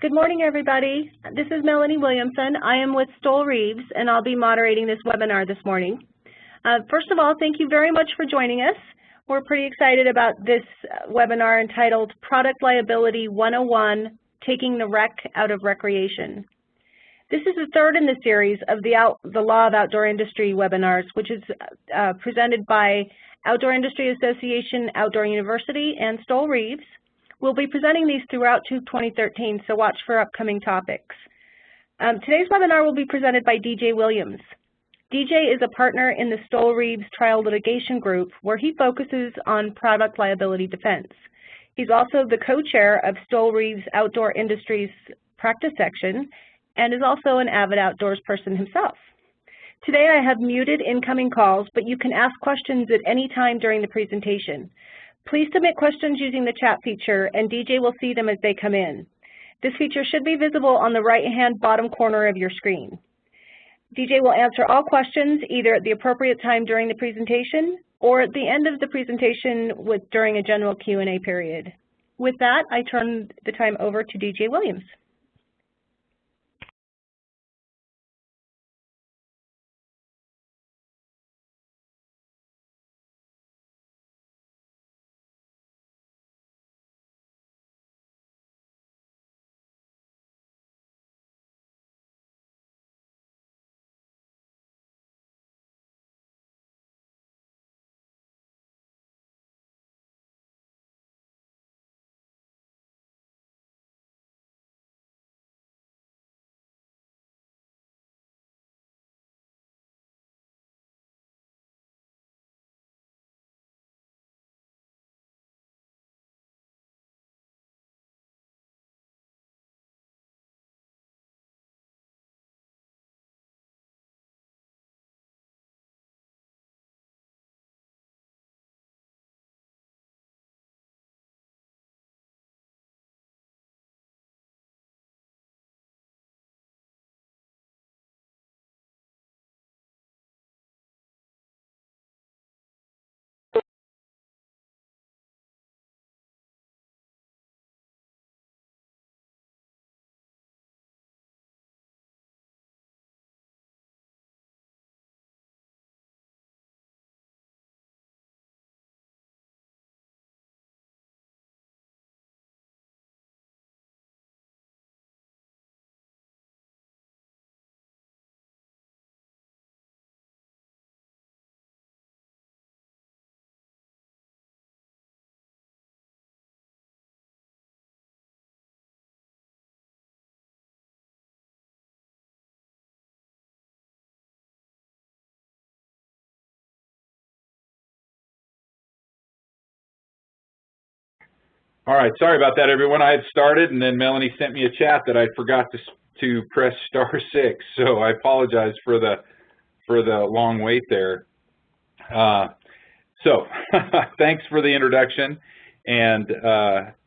Good morning, everybody. This is Melanie Williamson. I am with Stoel Rives, and I'll be moderating this webinar this morning. First of all, thank you very much for joining us. We're pretty excited about this webinar entitled Product Liability 101, Taking the Rec Out of Recreation. This is the third in the series of the Law of Outdoor Industry webinars, which is presented by Outdoor Industry Association, Outdoor University, and Stoel Rives. We'll be presenting these throughout 2013, so watch for upcoming topics. Today's webinar will be presented by DJ Williams. DJ is a partner in the Stoel Rives Trial Litigation Group, where he focuses on product liability defense. He's also the co-chair of Stoel Rives Outdoor Industries Practice Section and is also an avid outdoors person himself. Today I have muted incoming calls, but you can ask questions at any time during the presentation. Please submit questions using the chat feature, and DJ will see them as they come in. This feature should be visible on the right-hand bottom corner of your screen. DJ will answer all questions either at the appropriate time during the presentation or at the end of the presentation during a general Q&A period. With that, I turn the time over to DJ Williams. All right, sorry about that, everyone. I had started, and then Melanie sent me a chat that I forgot to press *6, so I apologize for the long wait there. Thanks for the introduction. And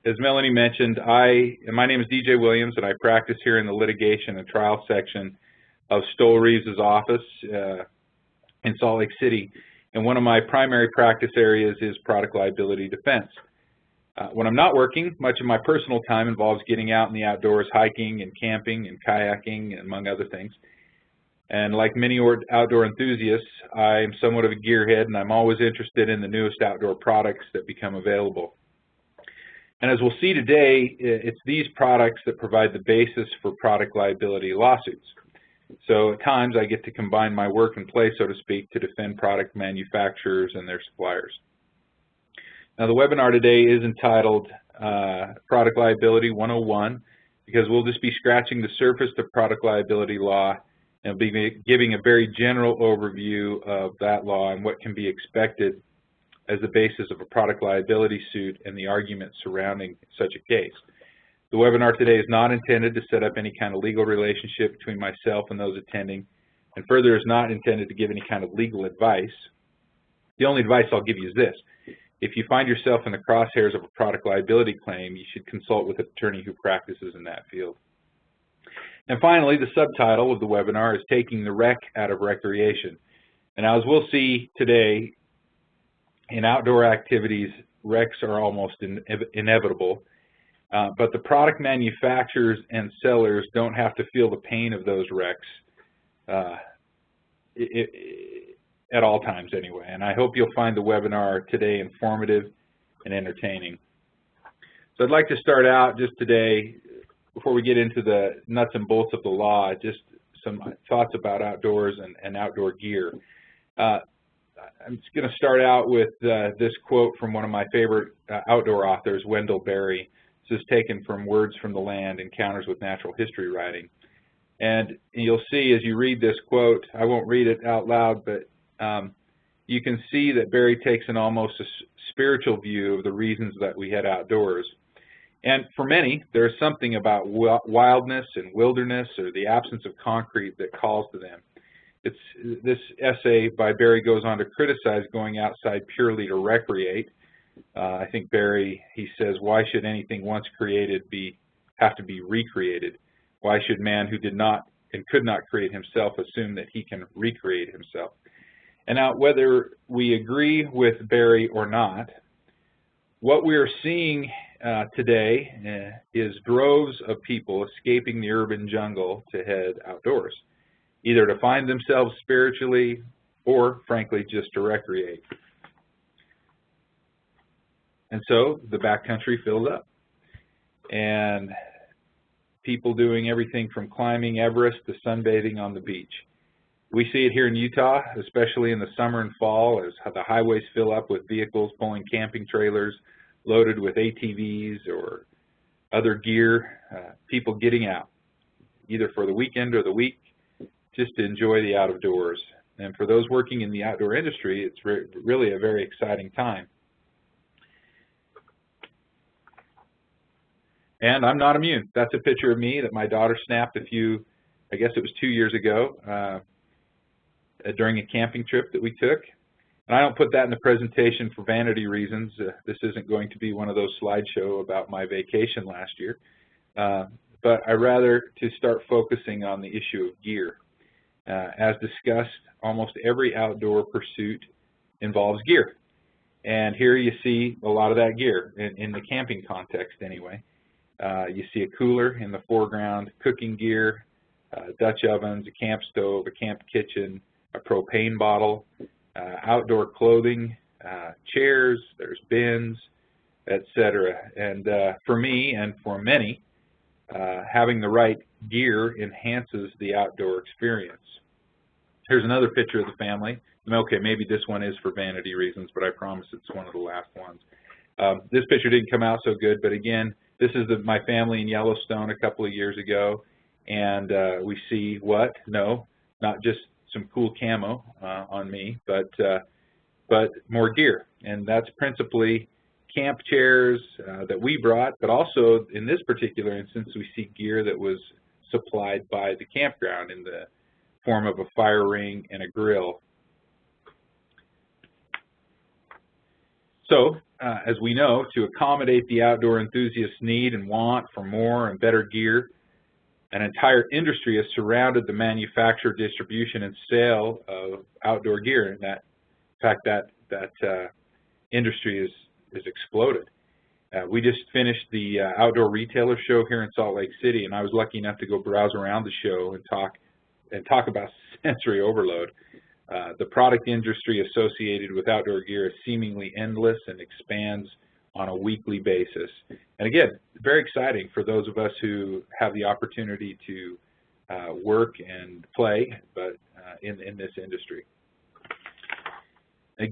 as Melanie mentioned, my name is DJ Williams, and I practice here in the litigation and trial section of Stoel Rives' office in Salt Lake City. And one of my primary practice areas is product liability defense. When I'm not working, much of my personal time involves getting out in the outdoors, hiking and camping and kayaking, among other things. And like many outdoor enthusiasts, I am somewhat of a gearhead, and I'm always interested in the newest outdoor products that become available. And as we'll see today, it's these products that provide the basis for product liability lawsuits. So at times I get to combine my work and play, so to speak, to defend product manufacturers and their suppliers. Now, the webinar today is entitled Product Liability 101, because we'll just be scratching the surface of product liability law and be giving a very general overview of that law and what can be expected as the basis of a product liability suit and the arguments surrounding such a case. The webinar today is not intended to set up any kind of legal relationship between myself and those attending, and further is not intended to give any kind of legal advice. The only advice I'll give you is this. If you find yourself in the crosshairs of a product liability claim, you should consult with an attorney who practices in that field. And finally, the subtitle of the webinar is Taking the Rec Out of Recreation. And as we'll see today, in outdoor activities, wrecks are almost inevitable. But the product manufacturers and sellers don't have to feel the pain of those wrecks at all times anyway. And I hope you'll find the webinar today informative and entertaining. So I'd like to start out just today, before we get into the nuts and bolts of the law, just some thoughts about outdoors and outdoor gear. I'm just going to start out with this quote from one of my favorite outdoor authors, Wendell Berry. This is taken from Words from the Land, Encounters with Natural History Writing. And you'll see as you read this quote, I won't read it out loud, but you can see that Berry takes an almost a spiritual view of the reasons that we head outdoors. And for many, there's something about wildness and wilderness or the absence of concrete that calls to them. This essay by Berry goes on to criticize going outside purely to recreate. I think Berry, he says, why should anything once created have to be recreated? Why should man who did not and could not create himself assume that he can recreate himself? And now, whether we agree with Berry or not, what we are seeing today is droves of people escaping the urban jungle to head outdoors, either to find themselves spiritually or, frankly, just to recreate. And so the backcountry filled up, and people doing everything from climbing Everest to sunbathing on the beach. We see it here in Utah, especially in the summer and fall, as the highways fill up with vehicles pulling camping trailers loaded with ATVs or other gear, people getting out, either for the weekend or the week, just to enjoy the out of doors. And for those working in the outdoor industry, it's really a very exciting time. And I'm not immune. That's a picture of me that my daughter snapped I guess it was 2 years ago, during a camping trip that we took. And I don't put that in the presentation for vanity reasons. This isn't going to be one of those slideshow about my vacation last year. But I rather to start focusing on the issue of gear. As discussed, almost every outdoor pursuit involves gear. And here you see a lot of that gear, in the camping context anyway. You see a cooler in the foreground, cooking gear, Dutch ovens, a camp stove, a camp kitchen, a propane bottle, outdoor clothing, chairs, there's bins, etc. And for me and for many, having the right gear enhances the outdoor experience. Here's another picture of the family. Okay, maybe this one is for vanity reasons, but I promise it's one of the last ones. This picture didn't come out so good, but again, this is my family in Yellowstone a couple of years ago, and we see what? No, not just some cool camo on me, but more gear. And that's principally camp chairs that we brought, but also in this particular instance, we see gear that was supplied by the campground in the form of a fire ring and a grill. So, as we know, to accommodate the outdoor enthusiast's need and want for more and better gear, an entire industry has surrounded the manufacture, distribution, and sale of outdoor gear. And in fact, that industry is exploded. We just finished the outdoor retailer show here in Salt Lake City, and I was lucky enough to go browse around the show and talk about sensory overload. The product industry associated with outdoor gear is seemingly endless and expands on a weekly basis. And again, very exciting for those of us who have the opportunity to work and play, but in this industry.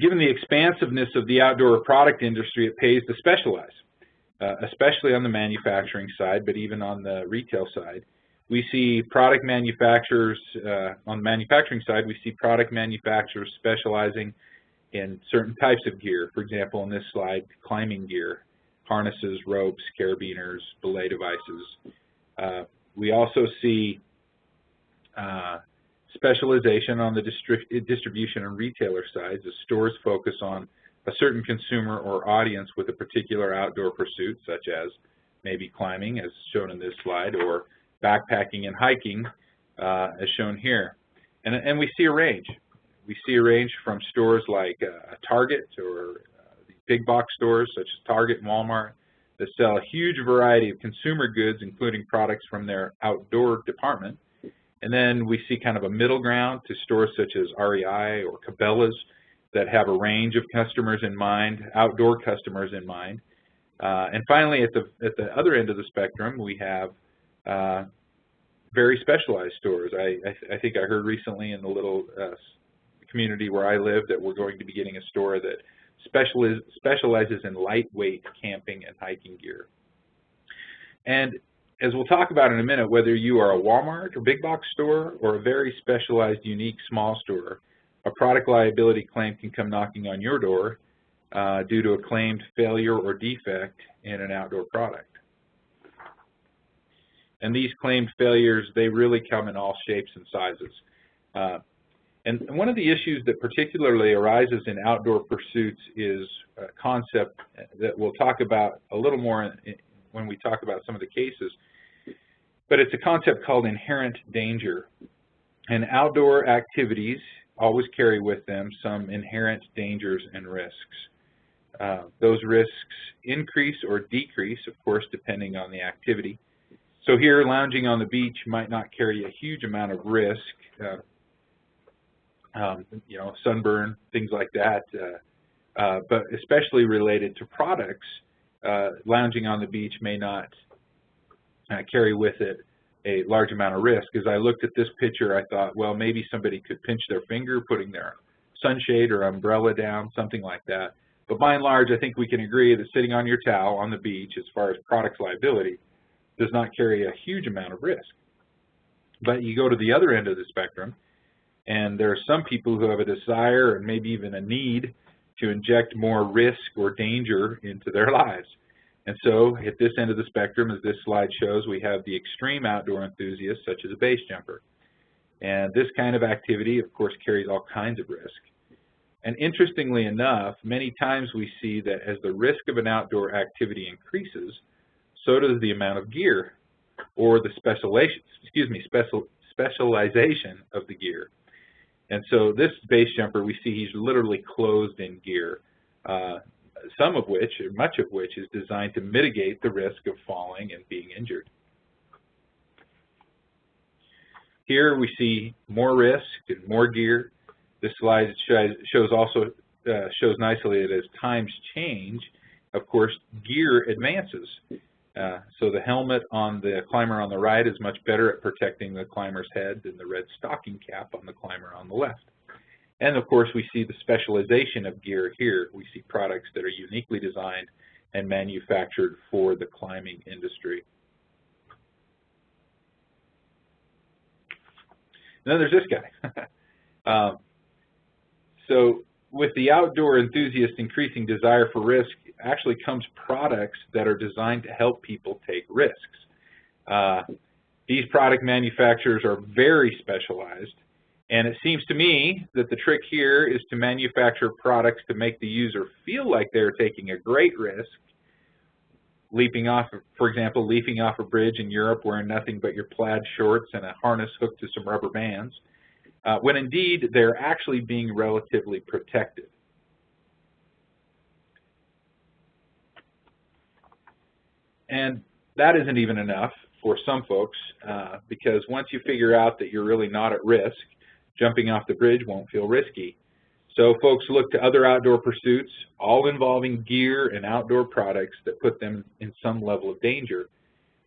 Given the expansiveness of the outdoor product industry, it pays to specialize, especially on the manufacturing side, but even on the retail side. We see product manufacturers, on the manufacturing side, we see product manufacturers specializing in certain types of gear. For example, in this slide, climbing gear, harnesses, ropes, carabiners, belay devices. We also see specialization on the distribution and retailer sides as stores focus on a certain consumer or audience with a particular outdoor pursuit, such as maybe climbing, as shown in this slide, or backpacking and hiking, as shown here. And we see a range. We see a range from stores like Target or the big box stores such as Target and Walmart, that sell a huge variety of consumer goods, including products from their outdoor department. And then we see kind of a middle ground to stores such as REI or Cabela's that have a range of customers in mind, outdoor customers in mind. And finally, at the other end of the spectrum, we have very specialized stores. I think I heard recently in the little community where I live that we're going to be getting a store that specializes in lightweight camping and hiking gear. And as we'll talk about in a minute, whether you are a Walmart or big box store or a very specialized, unique small store, a product liability claim can come knocking on your door due to a claimed failure or defect in an outdoor product. And these claimed failures, they really come in all shapes and sizes. And one of the issues that particularly arises in outdoor pursuits is a concept that we'll talk about a little more when we talk about some of the cases. But it's a concept called inherent danger. And outdoor activities always carry with them some inherent dangers and risks. Those risks increase or decrease, of course, depending on the activity. So here, lounging on the beach might not carry a huge amount of risk, you know, sunburn, things like that, but especially related to products, lounging on the beach may not carry with it a large amount of risk. As I looked at this picture, I thought, well, maybe somebody could pinch their finger putting their sunshade or umbrella down, something like that. But by and large, I think we can agree that sitting on your towel on the beach, as far as products liability, does not carry a huge amount of risk. But you go to the other end of the spectrum, and there are some people who have a desire and maybe even a need to inject more risk or danger into their lives. And so at this end of the spectrum, as this slide shows, we have the extreme outdoor enthusiasts, such as a base jumper. And this kind of activity, of course, carries all kinds of risk. And interestingly enough, many times we see that as the risk of an outdoor activity increases, so does the amount of gear or the specialization of the gear. And so this base jumper, we see he's literally clothed in gear, some of which, or much of which, is designed to mitigate the risk of falling and being injured. Here we see more risk and more gear. This slide shows nicely that as times change, of course, gear advances. So the helmet on the climber on the right is much better at protecting the climber's head than the red stocking cap on the climber on the left. And of course, we see the specialization of gear here. We see products that are uniquely designed and manufactured for the climbing industry. And then there's this guy. So with the outdoor enthusiast increasing desire for risk actually comes products that are designed to help people take risks. These product manufacturers are very specialized, and it seems to me that the trick here is to manufacture products to make the user feel like they're taking a great risk, leaping off, for example, leaping off a bridge in Europe wearing nothing but your plaid shorts and a harness hooked to some rubber bands, when indeed they're actually being relatively protected. And that isn't even enough for some folks, because once you figure out that you're really not at risk, jumping off the bridge won't feel risky. So folks look to other outdoor pursuits, all involving gear and outdoor products that put them in some level of danger.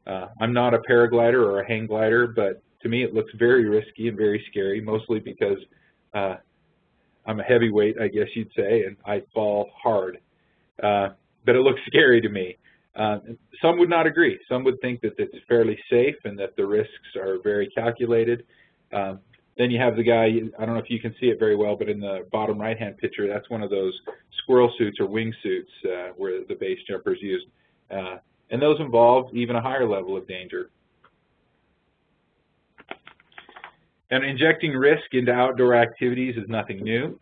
I'm not a paraglider or a hang glider, but to me it looks very risky and very scary, mostly because I'm a heavyweight, I guess you'd say, and I fall hard. But it looks scary to me. Some would not agree. Some would think that it's fairly safe and that the risks are very calculated. Then you have the guy, I don't know if you can see it very well, but in the bottom right-hand picture, that's one of those squirrel suits or wing suits where the base jumpers use. And those involve even a higher level of danger. And injecting risk into outdoor activities is nothing new.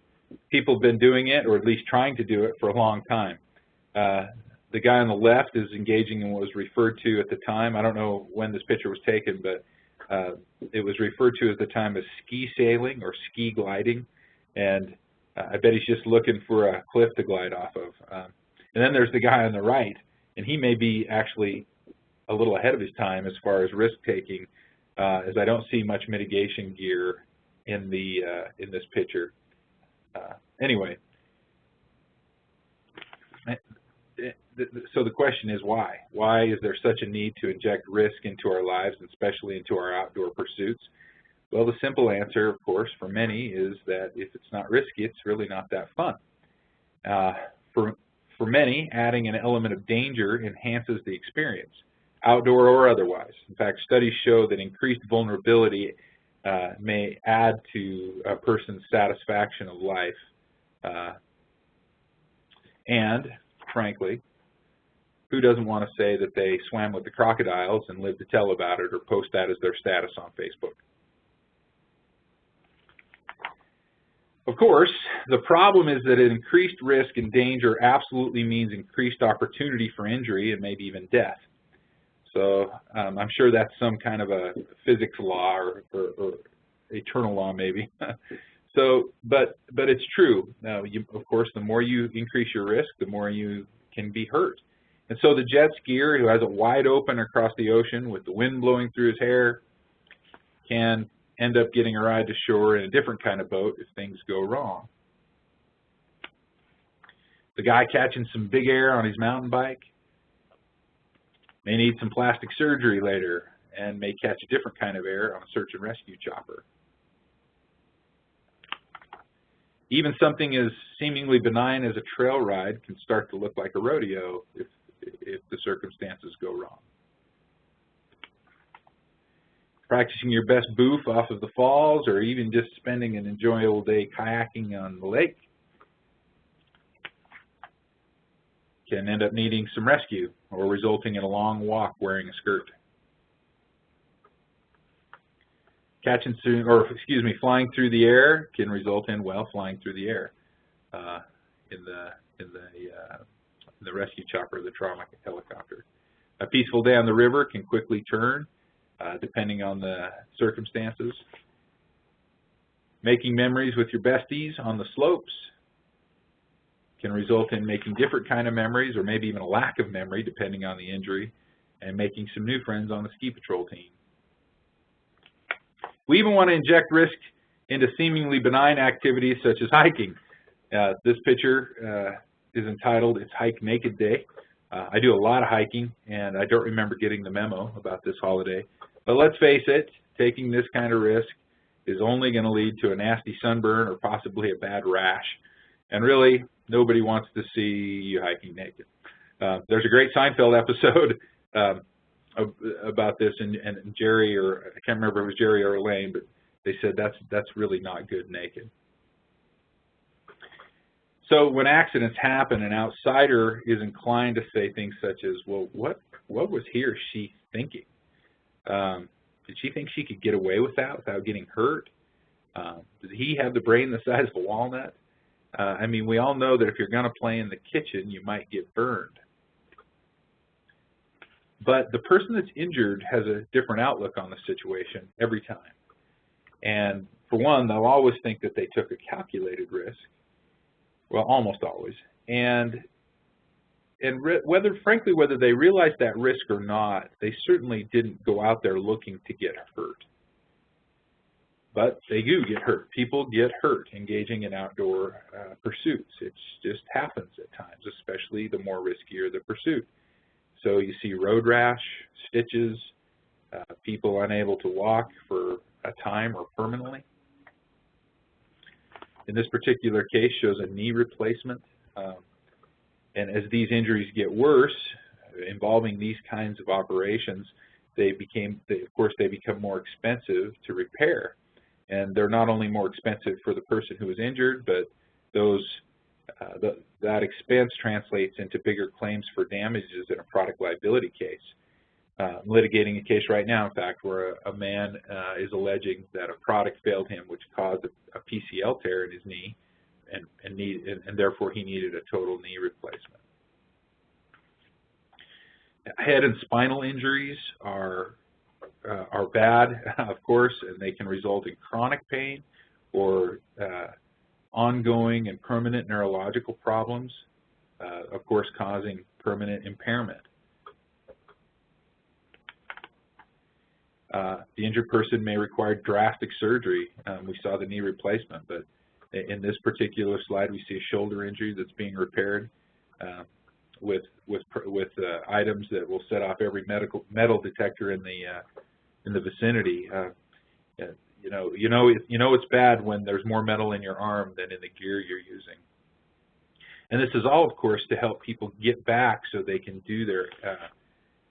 People have been doing it, or at least trying to do it, for a long time. The guy on the left is engaging in what was referred to at the time, I don't know when this picture was taken, but it was referred to at the time as ski sailing or ski gliding, and I bet he's just looking for a cliff to glide off of. And then there's the guy on the right, And he may be actually a little ahead of his time as far as risk-taking, as I don't see much mitigation gear in this picture. Anyway, so the question is why? Why is there such a need to inject risk into our lives, and especially into our outdoor pursuits? Well, the simple answer, of course, for many is that if it's not risky, it's really not that fun. For many, adding an element of danger enhances the experience, outdoor or otherwise. In fact, studies show that increased vulnerability may add to a person's satisfaction of life. And, frankly, who doesn't want to say that they swam with the crocodiles and lived to tell about it or post that as their status on Facebook? Of course, the problem is that an increased risk and danger absolutely means increased opportunity for injury and maybe even death. So I'm sure that's some kind of a physics law or eternal law maybe. But it's true. Now, of course, the more you increase your risk, the more you can be hurt. And so the jet skier who has it wide open across the ocean with the wind blowing through his hair can end up getting a ride to shore in a different kind of boat if things go wrong. The guy catching some big air on his mountain bike may need some plastic surgery later and may catch a different kind of air on a search and rescue chopper. Even something as seemingly benign as a trail ride can start to look like a rodeo if the circumstances go wrong. Practicing your best boof off of the falls, or even just spending an enjoyable day kayaking on the lake, can end up needing some rescue or resulting in a long walk wearing a skirt. Flying through the air can result in, well, flying through the air in the rescue chopper, the trauma helicopter. A peaceful day on the river can quickly turn, depending on the circumstances. Making memories with your besties on the slopes can result in making different kind of memories, or maybe even a lack of memory, depending on the injury, and making some new friends on the ski patrol team. We even want to inject risk into seemingly benign activities such as hiking. This picture is entitled, "It's Hike Naked Day." I do a lot of hiking, and I don't remember getting the memo about this holiday. But let's face it, taking this kind of risk is only going to lead to a nasty sunburn or possibly a bad rash. And really, nobody wants to see you hiking naked. There's a great Seinfeld episode about this, and Jerry, or I can't remember if it was Jerry or Elaine, but they said that's really not good naked. So when accidents happen, an outsider is inclined to say things such as, well, what was he or she thinking? Did she think she could get away with that without getting hurt? Did he have the brain the size of a walnut? I mean, we all know that if you're going to play in the kitchen, you might get burned. But the person that's injured has a different outlook on the situation every time. And for one, they'll always think that they took a calculated risk. Well, almost always. And whether they realize that risk or not, they certainly didn't go out there looking to get hurt. But they do get hurt. People get hurt engaging in outdoor pursuits. It just happens at times, especially the more riskier the pursuit. So you see road rash, stitches, people unable to walk for a time or permanently. In this particular case, shows a knee replacement. And as these injuries get worse, involving these kinds of operations, of course, they become more expensive to repair. And they're not only more expensive for the person who was injured, but that expense translates into bigger claims for damages in a product liability case. I'm litigating a case right now, in fact, where a man is alleging that a product failed him, which caused a PCL tear in his knee, and therefore he needed a total knee replacement. Head and spinal injuries are bad, of course, and they can result in chronic pain or ongoing and permanent neurological problems, of course causing permanent impairment. The injured person may require drastic surgery. We saw the knee replacement, but in this particular slide, we see a shoulder injury that's being repaired with items that will set off every metal detector in the vicinity. You know it's bad when there's more metal in your arm than in the gear you're using. And this is all, of course, to help people get back so they can do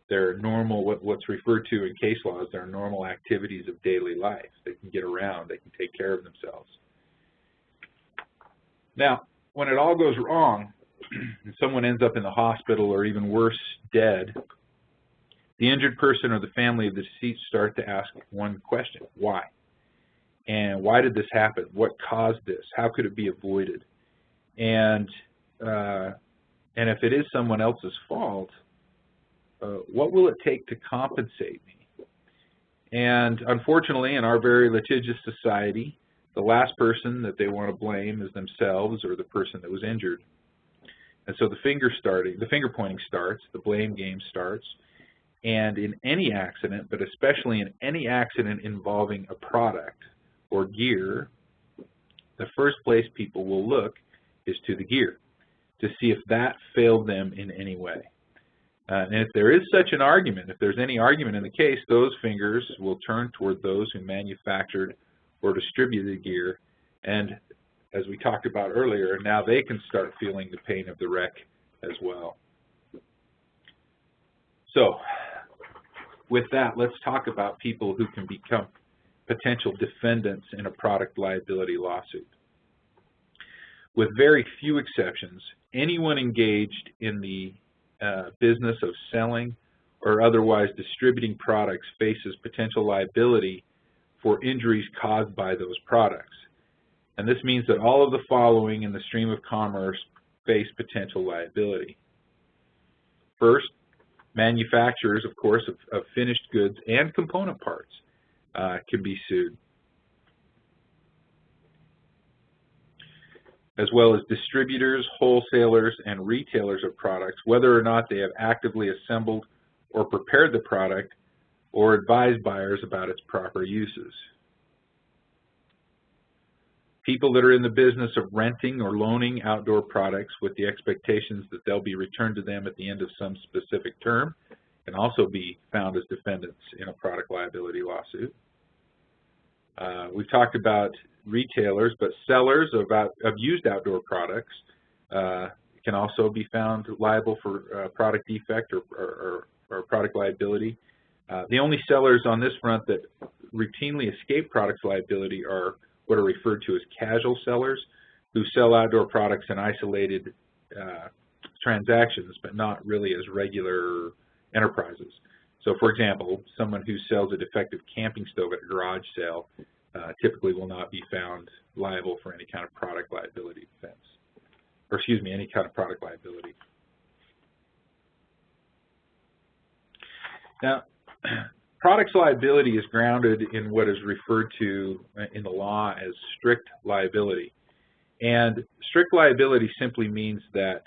their normal, what's referred to in case laws, their normal activities of daily life. They can get around, they can take care of themselves. Now, when it all goes wrong and someone ends up in the hospital or even worse, dead, the injured person or the family of the deceased start to ask one question: why? And why did this happen? What caused this? How could it be avoided? And if it is someone else's fault, what will it take to compensate me? And unfortunately, in our very litigious society, the last person that they want to blame is themselves or the person that was injured. And so the finger pointing starts, the blame game starts, and in any accident, but especially in any accident involving a product or gear, the first place people will look is to the gear to see if that failed them in any way. And if there is such an argument, if there's any argument in the case, those fingers will turn toward those who manufactured or distributed the gear. And as we talked about earlier, now they can start feeling the pain of the wreck as well. So with that, let's talk about people who can become potential defendants in a product liability lawsuit. With very few exceptions, anyone engaged in the business of selling or otherwise distributing products faces potential liability for injuries caused by those products. And this means that all of the following in the stream of commerce face potential liability. First, manufacturers, of course, of finished goods and component parts can be sued, as well as distributors, wholesalers, and retailers of products, whether or not they have actively assembled or prepared the product or advised buyers about its proper uses. People that are in the business of renting or loaning outdoor products with the expectations that they'll be returned to them at the end of some specific term can also be found as defendants in a product liability lawsuit. We've talked about retailers, but sellers of used outdoor products can also be found liable for product defect or product liability. The only sellers on this front that routinely escape product liability are what are referred to as casual sellers, who sell outdoor products in isolated transactions, but not really as regular enterprises. So, for example, someone who sells a defective camping stove at a garage sale typically will not be found liable for any kind of product liability defense, or excuse me, any kind of product liability. Now, products liability is grounded in what is referred to in the law as strict liability. And strict liability simply means that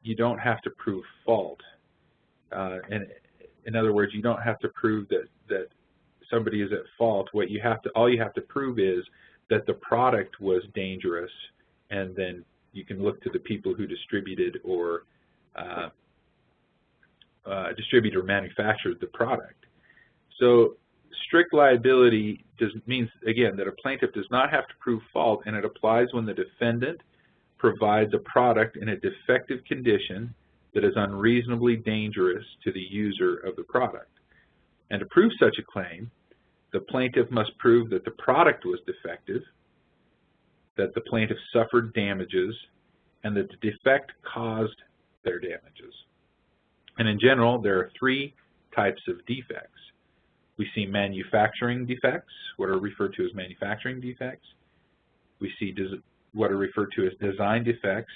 you don't have to prove fault. And in other words, you don't have to prove that somebody is at fault. All you have to prove is that the product was dangerous, and then you can look to the people who distributed or manufactured the product. So strict liability means, again, that a plaintiff does not have to prove fault, and it applies when the defendant provides a product in a defective condition that is unreasonably dangerous to the user of the product. And to prove such a claim, the plaintiff must prove that the product was defective, that the plaintiff suffered damages, and that the defect caused their damages. And in general, there are three types of defects. We see manufacturing defects, what are referred to as manufacturing defects. We see what are referred to as design defects,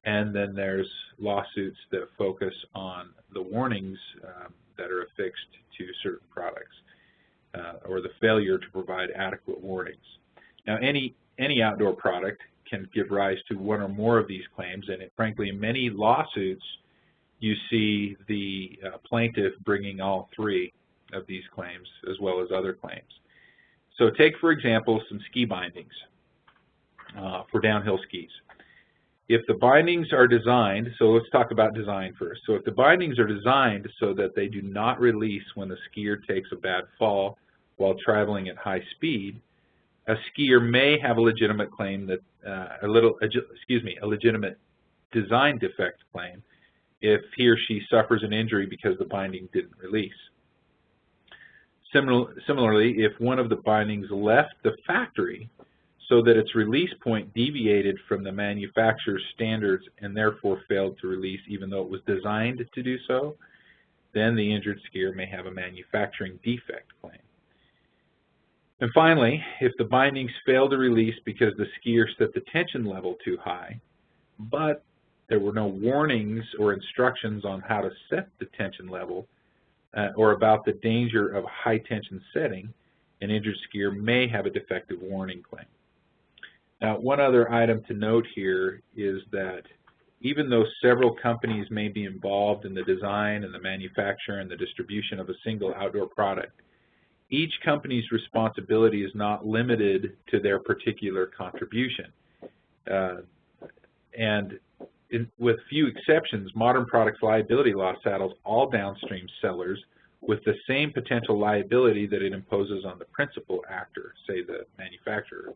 and then there's lawsuits that focus on the warnings that are affixed to certain products, or the failure to provide adequate warnings. Now, any outdoor product can give rise to one or more of these claims, and frankly, many lawsuits you see the plaintiff bringing all three of these claims as well as other claims. So take, for example, some ski bindings for downhill skis. If the bindings are designed, so let's talk about design first. So if the bindings are designed so that they do not release when the skier takes a bad fall while traveling at high speed, a skier may have a legitimate claim that a legitimate design defect claim if he or she suffers an injury because the binding didn't release. Similarly, if one of the bindings left the factory so that its release point deviated from the manufacturer's standards and therefore failed to release even though it was designed to do so, then the injured skier may have a manufacturing defect claim. And finally, if the bindings fail to release because the skier set the tension level too high, but there were no warnings or instructions on how to set the tension level or about the danger of high tension setting, an injured skier may have a defective warning claim. Now, one other item to note here is that even though several companies may be involved in the design and the manufacture and the distribution of a single outdoor product, each company's responsibility is not limited to their particular contribution. With few exceptions, modern products liability law saddles all downstream sellers with the same potential liability that it imposes on the principal actor, say the manufacturer.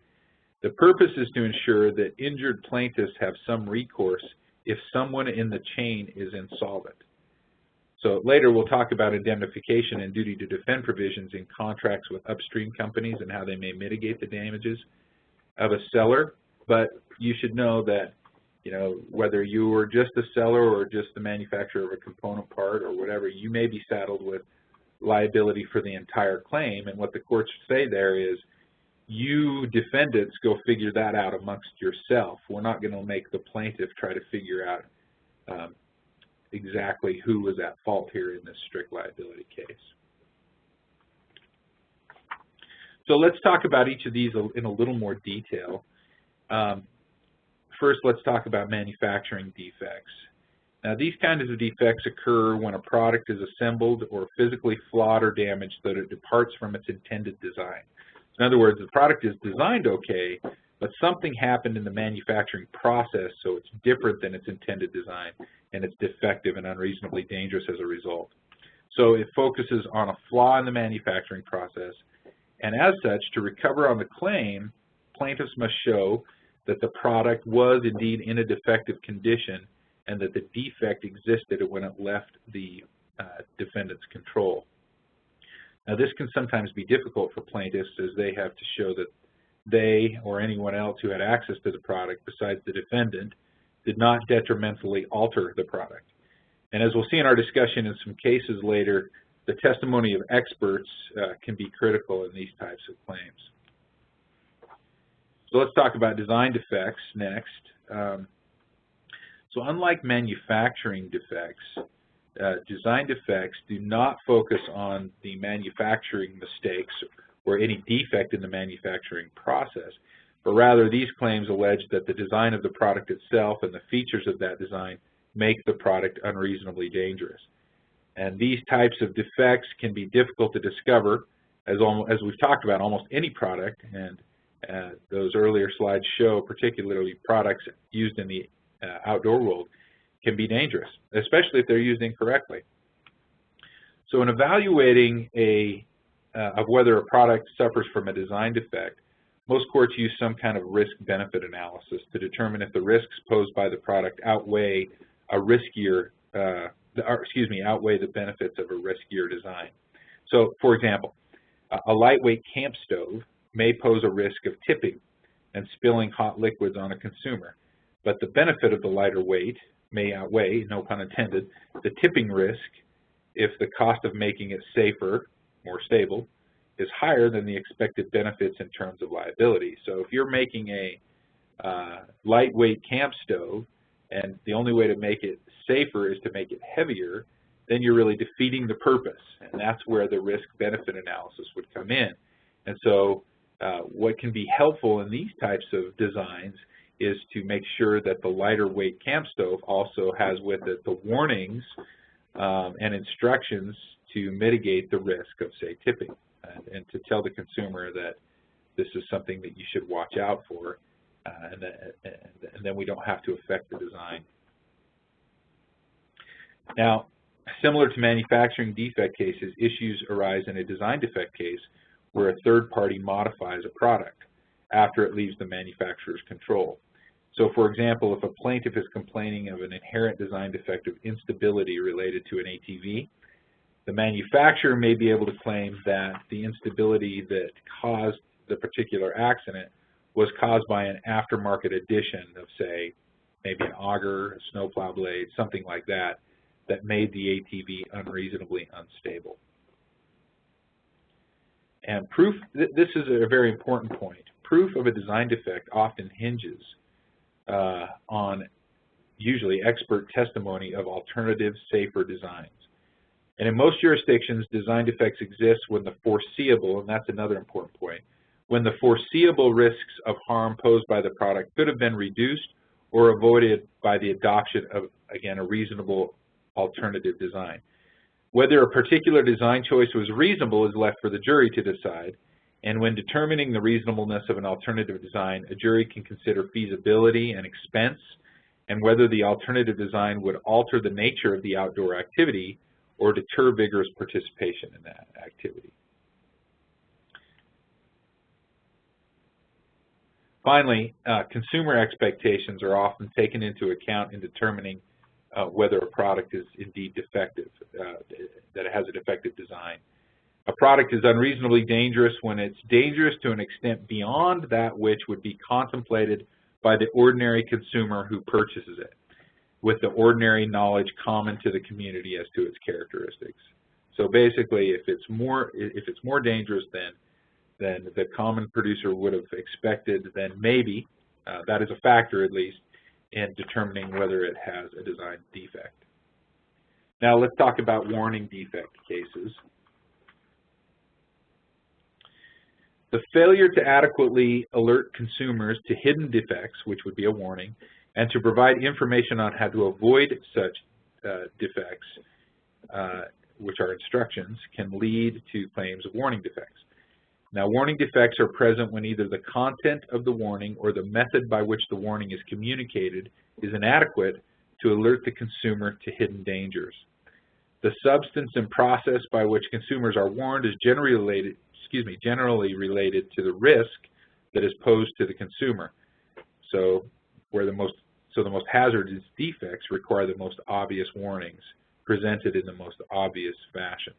The purpose is to ensure that injured plaintiffs have some recourse if someone in the chain is insolvent. So later we'll talk about indemnification and duty to defend provisions in contracts with upstream companies and how they may mitigate the damages of a seller. But you should know that, you know, whether you are just a seller or just the manufacturer of a component part or whatever, you may be saddled with liability for the entire claim. And what the courts say there is, you defendants go figure that out amongst yourself. We're not going to make the plaintiff try to figure out exactly who was at fault here in this strict liability case. So let's talk about each of these in a little more detail. First, let's talk about manufacturing defects. Now, these kinds of defects occur when a product is assembled or physically flawed or damaged so that it departs from its intended design. In other words, the product is designed okay, but something happened in the manufacturing process so it's different than its intended design, and it's defective and unreasonably dangerous as a result. So it focuses on a flaw in the manufacturing process, and as such, to recover on the claim, plaintiffs must show that the product was indeed in a defective condition and that the defect existed when it left the defendant's control. Now, this can sometimes be difficult for plaintiffs as they have to show that they or anyone else who had access to the product besides the defendant did not detrimentally alter the product. And as we'll see in our discussion in some cases later, the testimony of experts can be critical in these types of claims. So let's talk about design defects next. So unlike manufacturing defects, design defects do not focus on the manufacturing mistakes or any defect in the manufacturing process, but rather these claims allege that the design of the product itself and the features of that design make the product unreasonably dangerous. And these types of defects can be difficult to discover, as we've talked about, almost any product, and those earlier slides show particularly products used in the outdoor world can be dangerous, especially if they're used incorrectly. So in evaluating of whether a product suffers from a design defect, most courts use some kind of risk-benefit analysis to determine if the risks posed by the product outweigh outweigh the benefits of a riskier design. So, for example, a lightweight camp stove may pose a risk of tipping and spilling hot liquids on a consumer, but the benefit of the lighter weight may outweigh, no pun intended, the tipping risk if the cost of making it safer, more stable, is higher than the expected benefits in terms of liability. So if you're making a lightweight camp stove and the only way to make it safer is to make it heavier, then you're really defeating the purpose, and that's where the risk-benefit analysis would come in. And so what can be helpful in these types of designs is to make sure that the lighter weight camp stove also has with it the warnings and instructions to mitigate the risk of, say, tipping, and to tell the consumer that this is something that you should watch out for, and then we don't have to affect the design. Now, similar to manufacturing defect cases, issues arise in a design defect case where a third party modifies a product after it leaves the manufacturer's control. So, for example, if a plaintiff is complaining of an inherent design defect of instability related to an ATV, the manufacturer may be able to claim that the instability that caused the particular accident was caused by an aftermarket addition of, say, maybe an auger, a snowplow blade, something like that, that made the ATV unreasonably unstable. And proof, this is a very important point, proof of a design defect often hinges on usually expert testimony of alternative, safer designs. And in most jurisdictions, design defects exist when the foreseeable, and that's another important point, when the foreseeable risks of harm posed by the product could have been reduced or avoided by the adoption of, again, a reasonable alternative design. Whether a particular design choice was reasonable is left for the jury to decide, and when determining the reasonableness of an alternative design, a jury can consider feasibility and expense, and whether the alternative design would alter the nature of the outdoor activity or deter vigorous participation in that activity. Finally, consumer expectations are often taken into account in determining whether a product is indeed defective, that it has a defective design. A product is unreasonably dangerous when it's dangerous to an extent beyond that which would be contemplated by the ordinary consumer who purchases it, with the ordinary knowledge common to the community as to its characteristics. So basically, if it's more dangerous than the common producer would have expected, then maybe that is a factor, at least, in determining whether it has a design defect. Now let's talk about warning defect cases. The failure to adequately alert consumers to hidden defects, which would be a warning, and to provide information on how to avoid such defects, which are instructions, can lead to claims of warning defects. Now, warning defects are present when either the content of the warning or the method by which the warning is communicated is inadequate to alert the consumer to hidden dangers. The substance and process by which consumers are warned is generally related to the risk that is posed to the consumer. So, the most hazardous defects require the most obvious warnings presented in the most obvious fashion.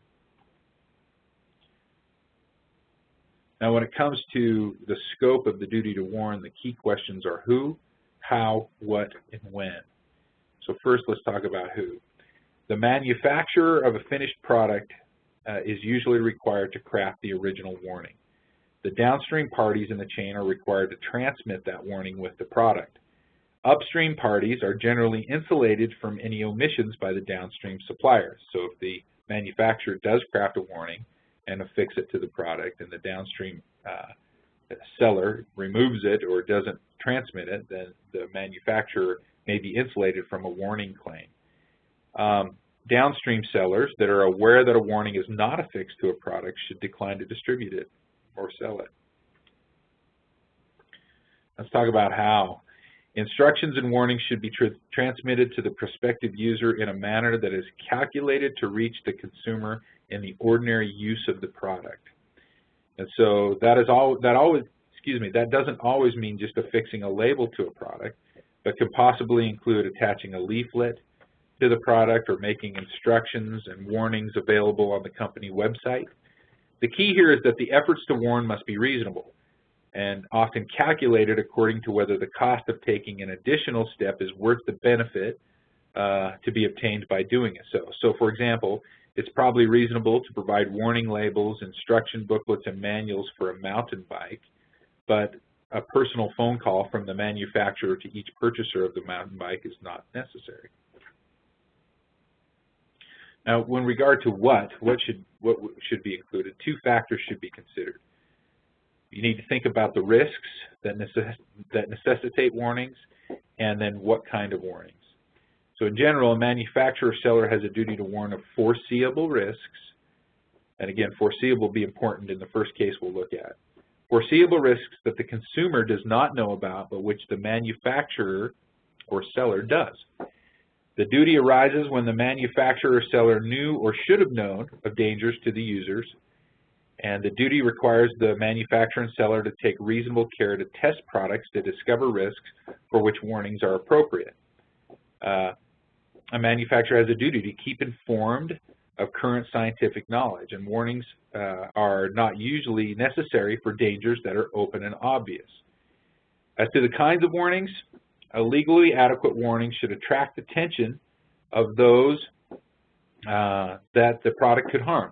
Now, when it comes to the scope of the duty to warn, the key questions are who, how, what, and when. So first, let's talk about who. The manufacturer of a finished product is usually required to craft the original warning. The downstream parties in the chain are required to transmit that warning with the product. Upstream parties are generally insulated from any omissions by the downstream suppliers. So if the manufacturer does craft a warning and affix it to the product, and the downstream seller removes it or doesn't transmit it, then the manufacturer may be insulated from a warning claim. Downstream sellers that are aware that a warning is not affixed to a product should decline to distribute it or sell it. Let's talk about how. Instructions and warnings should be transmitted to the prospective user in a manner that is calculated to reach the consumer in the ordinary use of the product. And so that doesn't always mean just affixing a label to a product, but can possibly include attaching a leaflet to the product or making instructions and warnings available on the company website. The key here is that the efforts to warn must be reasonable and often calculated according to whether the cost of taking an additional step is worth the benefit to be obtained by doing it. So for example, it's probably reasonable to provide warning labels, instruction booklets, and manuals for a mountain bike, but a personal phone call from the manufacturer to each purchaser of the mountain bike is not necessary. Now, when regard to what should be included, two factors should be considered. You need to think about the risks that necessitate warnings, and then what kind of warnings. So in general, a manufacturer or seller has a duty to warn of foreseeable risks, and again, foreseeable will be important in the first case we'll look at. Foreseeable risks that the consumer does not know about, but which the manufacturer or seller does. The duty arises when the manufacturer or seller knew or should have known of dangers to the users, and the duty requires the manufacturer and seller to take reasonable care to test products to discover risks for which warnings are appropriate. A manufacturer has a duty to keep informed of current scientific knowledge, and warnings are not usually necessary for dangers that are open and obvious. As to the kinds of warnings, a legally adequate warning should attract attention of those that the product could harm.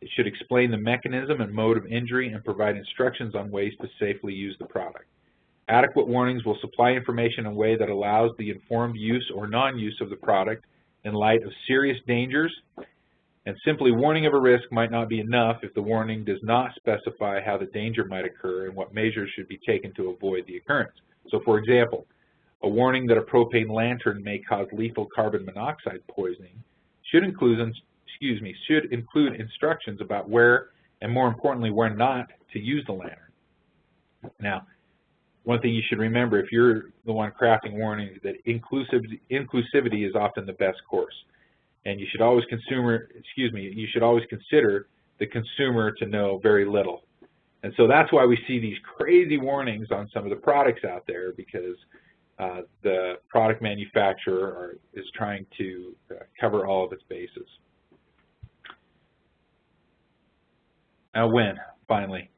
It should explain the mechanism and mode of injury and provide instructions on ways to safely use the product. Adequate warnings will supply information in a way that allows the informed use or non-use of the product in light of serious dangers, and simply warning of a risk might not be enough if the warning does not specify how the danger might occur and what measures should be taken to avoid the occurrence. So for example, a warning that a propane lantern may cause lethal carbon monoxide poisoning should include instructions about where, and more importantly, where not to use the lantern. Now, one thing you should remember if you're the one crafting warnings, that inclusivity is often the best course, and you should always consider the consumer to know very little. And so that's why we see these crazy warnings on some of the products out there, because the product manufacturer is trying to cover all of its bases. Now when, finally.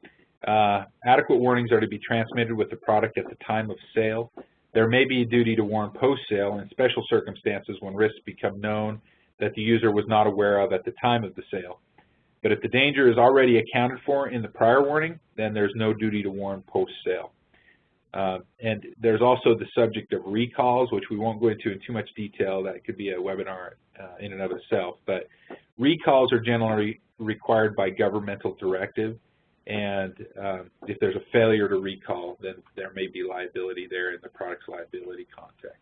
Adequate warnings are to be transmitted with the product at the time of sale. There may be a duty to warn post-sale in special circumstances when risks become known that the user was not aware of at the time of the sale. But if the danger is already accounted for in the prior warning, then there's no duty to warn post-sale. And there's also the subject of recalls, which we won't go into in too much detail. That could be a webinar in and of itself. But recalls are generally required by governmental directive, and if there's a failure to recall, then there may be liability there in the product's liability context.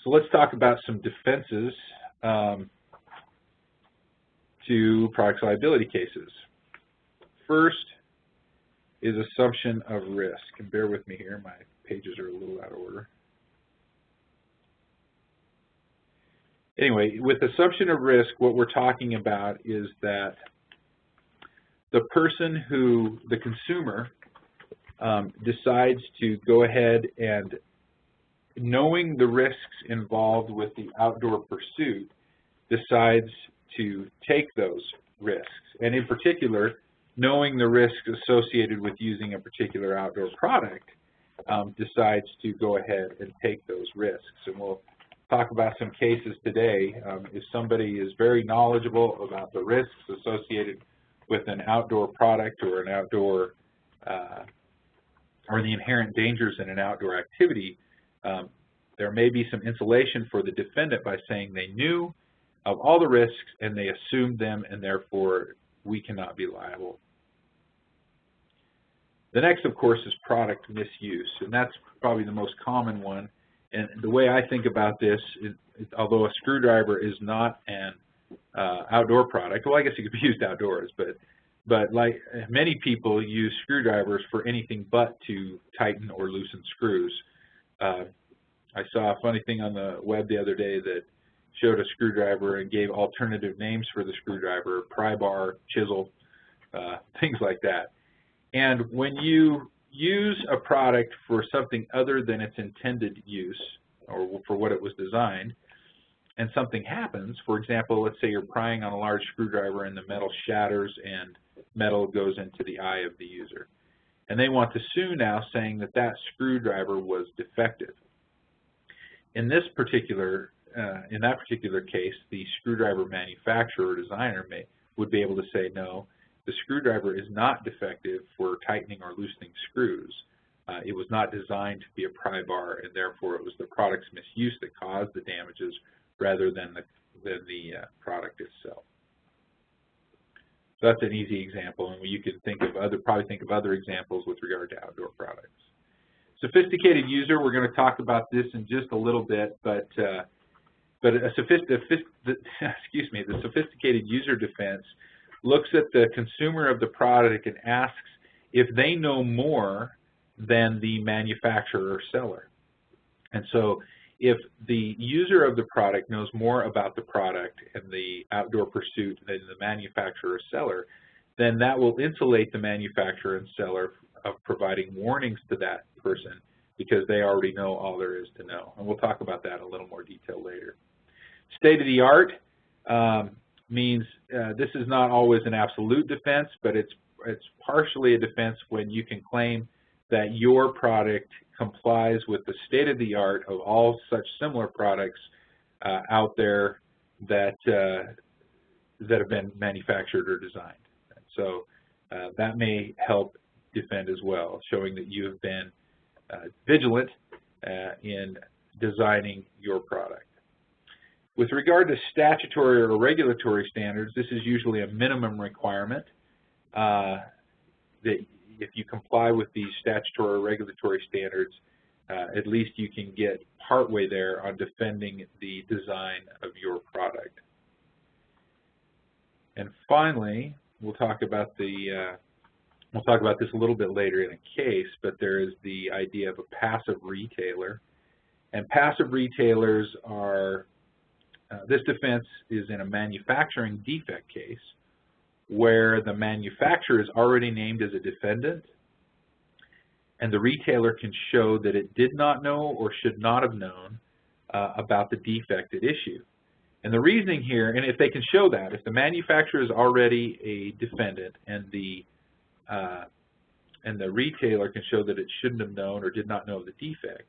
So let's talk about some defenses to products liability cases. First is assumption of risk. And bear with me here, my pages are a little out of order. Anyway, with assumption of risk, what we're talking about is that the person the consumer, decides to go ahead and, knowing the risks involved with the outdoor pursuit, decides to take those risks. And in particular, knowing the risks associated with using a particular outdoor product, decides to go ahead and take those risks. And we'll talk about some cases today. If somebody is very knowledgeable about the risks associated with an outdoor product or an outdoor, or the inherent dangers in an outdoor activity, there may be some insulation for the defendant by saying they knew of all the risks and they assumed them, and therefore we cannot be liable. The next, of course, is product misuse, and that's probably the most common one. And the way I think about this is, although a screwdriver is not an outdoor product, well, I guess it could be used outdoors, but like many people use screwdrivers for anything but to tighten or loosen screws. I saw a funny thing on the web the other day that showed a screwdriver and gave alternative names for the screwdriver: pry bar, chisel, things like that. And when you use a product for something other than its intended use or for what it was designed, and something happens, for example, let's say you're prying on a large screwdriver and the metal shatters and metal goes into the eye of the user. And they want to sue now, saying that that screwdriver was defective. In that particular case, the screwdriver manufacturer or designer would be able to say, no, the screwdriver is not defective for tightening or loosening screws. It was not designed to be a pry bar, and therefore it was the product's misuse that caused the damages rather than than the product itself. So that's an easy example, and you can probably think of other examples with regard to outdoor products. Sophisticated user, we're going to talk about this in just a little bit, but the sophisticated user defense looks at the consumer of the product and asks if they know more than the manufacturer or seller. And so if the user of the product knows more about the product and the outdoor pursuit than the manufacturer or seller, then that will insulate the manufacturer and seller of providing warnings to that person because they already know all there is to know. And we'll talk about that in a little more detail later. State-of-the-art means this is not always an absolute defense, but it's partially a defense when you can claim that your product complies with the state-of-the-art of all such similar products out there that have been manufactured or designed. So that may help defend as well, showing that you have been vigilant in designing your product. With regard to statutory or regulatory standards, this is usually a minimum requirement that if you comply with these statutory or regulatory standards, at least you can get partway there on defending the design of your product. And finally, we'll talk about this a little bit later in a case, but there is the idea of a passive retailer. And passive retailers are, this defense is in a manufacturing defect case where the manufacturer is already named as a defendant and the retailer can show that it did not know or should not have known about the defect at issue. And the reasoning here, and if they can show that, if the manufacturer is already a defendant and the retailer can show that it shouldn't have known or did not know of the defect,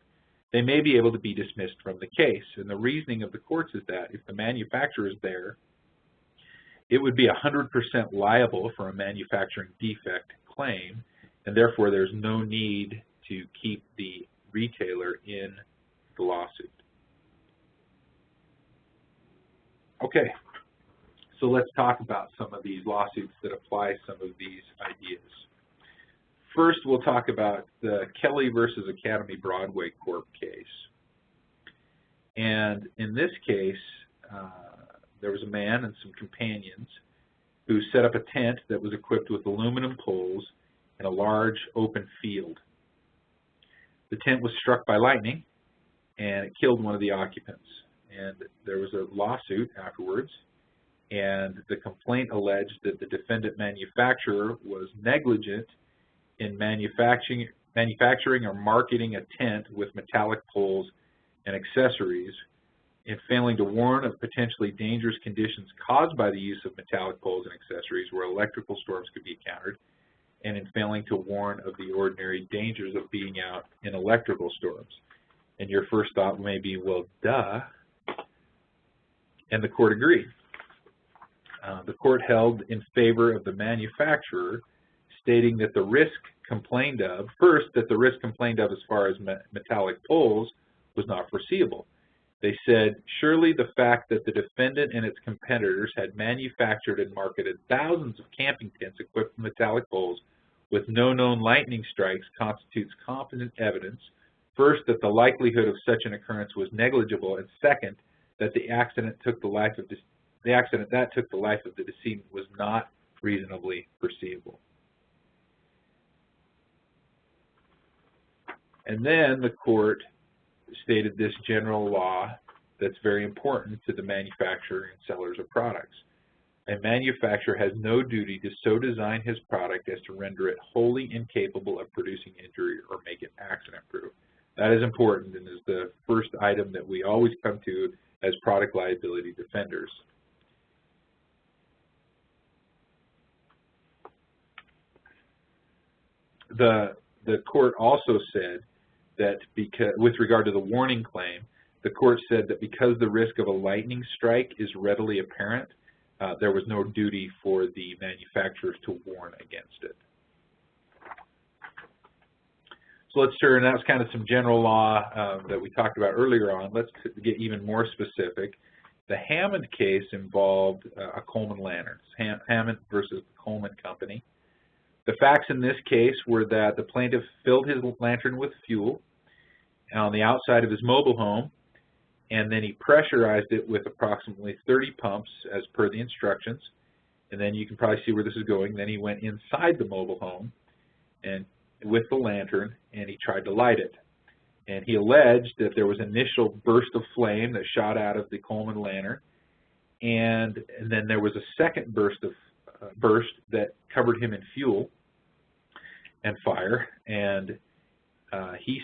they may be able to be dismissed from the case. And the reasoning of the courts is that if the manufacturer is there, it would be 100% liable for a manufacturing defect claim, and therefore there's no need to keep the retailer in the lawsuit. Okay, so let's talk about some of these lawsuits that apply some of these ideas. First, we'll talk about the Kelly versus Academy Broadway Corp case. And in this case, there was a man and some companions who set up a tent that was equipped with aluminum poles in a large open field. The tent was struck by lightning and it killed one of the occupants. And there was a lawsuit afterwards, and the complaint alleged that the defendant manufacturer was negligent in manufacturing or marketing a tent with metallic poles and accessories, in failing to warn of potentially dangerous conditions caused by the use of metallic poles and accessories where electrical storms could be encountered, and in failing to warn of the ordinary dangers of being out in electrical storms. And your first thought may be, well, duh. And the court agreed. The court held in favor of the manufacturer, stating that the risk complained of, first, that the risk complained of as far as metallic poles was not foreseeable. They said, surely the fact that the defendant and its competitors had manufactured and marketed thousands of camping tents equipped with metallic poles with no known lightning strikes constitutes competent evidence, first, that the likelihood of such an occurrence was negligible, and second, that the accident that took the life of the decedent was not reasonably foreseeable. And then the court stated this general law that's very important to the manufacturer and sellers of products. A manufacturer has no duty to so design his product as to render it wholly incapable of producing injury or make it accident-proof. That is important and is the first item that we always come to as product liability defenders. The court also said that because, with regard to the warning claim, the court said that because the risk of a lightning strike is readily apparent, there was no duty for the manufacturers to warn against it. So let's turn, that was kind of some general law that we talked about earlier on. Let's get even more specific. The Hammond case involved a Coleman lantern, Hammond versus the Coleman Company. The facts in this case were that the plaintiff filled his lantern with fuel on the outside of his mobile home, and then he pressurized it with approximately 30 pumps as per the instructions. And then you can probably see where this is going. Then he went inside the mobile home and with the lantern, and he tried to light it. And he alleged that there was an initial burst of flame that shot out of the Coleman lantern, and then there was a second burst that covered him in fuel and fire, and he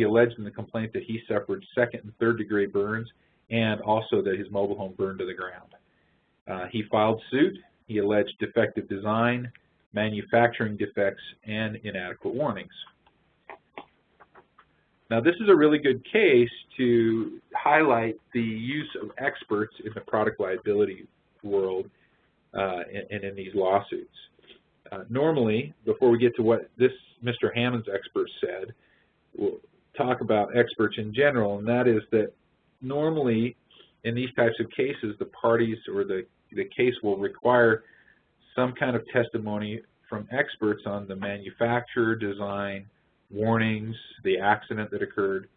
alleged in the complaint that he suffered second and third degree burns, and also that his mobile home burned to the ground. He filed suit. He alleged defective design, manufacturing defects, and inadequate warnings. Now, this is a really good case to highlight the use of experts in the product liability world and in these lawsuits. Normally, before we get to what this Mr. Hammond's expert said, we'll talk about experts in general, and that is that normally in these types of cases, the parties or the case will require some kind of testimony from experts on the manufacturer, design, warnings, the accident that occurred,